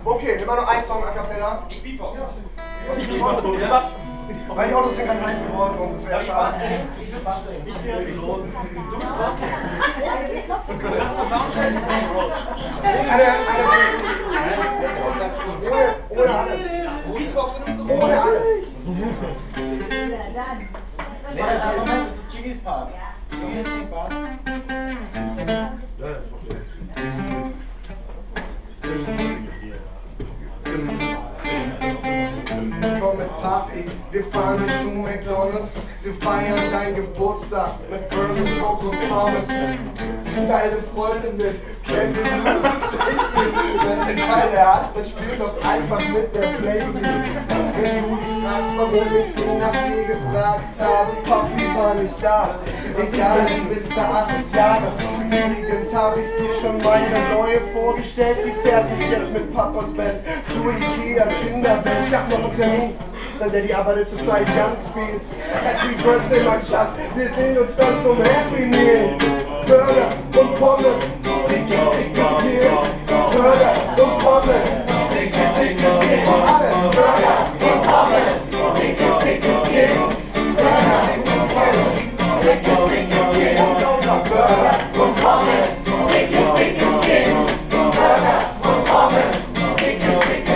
Okay, wir machen noch einen Song a cappella. Ich Beatbox. Ich Beatbox? Weil die Autos sind ganz heiß geworden und es wäre schade. Ich bin basteln. Ich bin Pilot. Du bist basteln. Kannst du mal Soundcheck? Ohne alles. Beatbox Ohne alles. Moment, das ist Jimmys Part. Jimmy singt Bass. Komm mit Papi, wir fahren zu McDonalds. Wir feiern deinen Geburtstag mit Burgers, Coke und Pommes. Deine Freundin mit Candy Stacy. Wenn du keine hast, dann spiel doch einfach mit der Playsee. Wenn du dich fragst, warum ich sie nach dir gefragt habe, Papi war nicht da. Egal, du bist da 8 Jahre. Übrigens habe ich dir schon meine neue vorgestellt. Die fertig jetzt mit Papas Bands zu Ikea Kinderwelt. Ich hab noch einen Termin, denn Daddy arbeitet zurzeit ganz viel. Happy Birthday, mein Schatz, wir sehen uns dann zum Happy Meal. Burger und Pommes, dickes Kind. Burger und Pommes, dickes Kind. Alle Burger und Pommes, dickes Kind. Burger und Pommes, dickes Kind. Burger und Pommes, dickes Kind. Burger und Pommes, dickes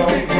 Kind.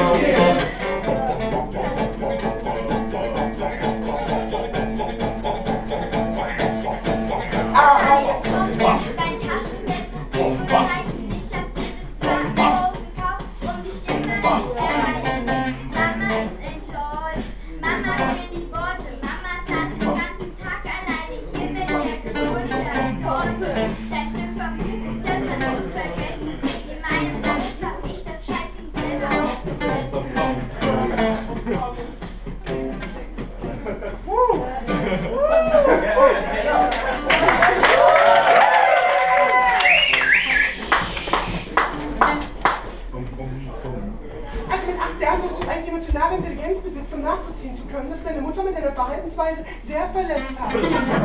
Also mit 8 Jahren solltest du eigentlich emotionale Intelligenz besitzen, um nachvollziehen zu können, dass deine Mutter mit deiner Verhaltensweise sehr verletzt hat. Mama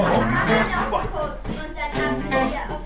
hat mich auch gekostet und dann haben wir auf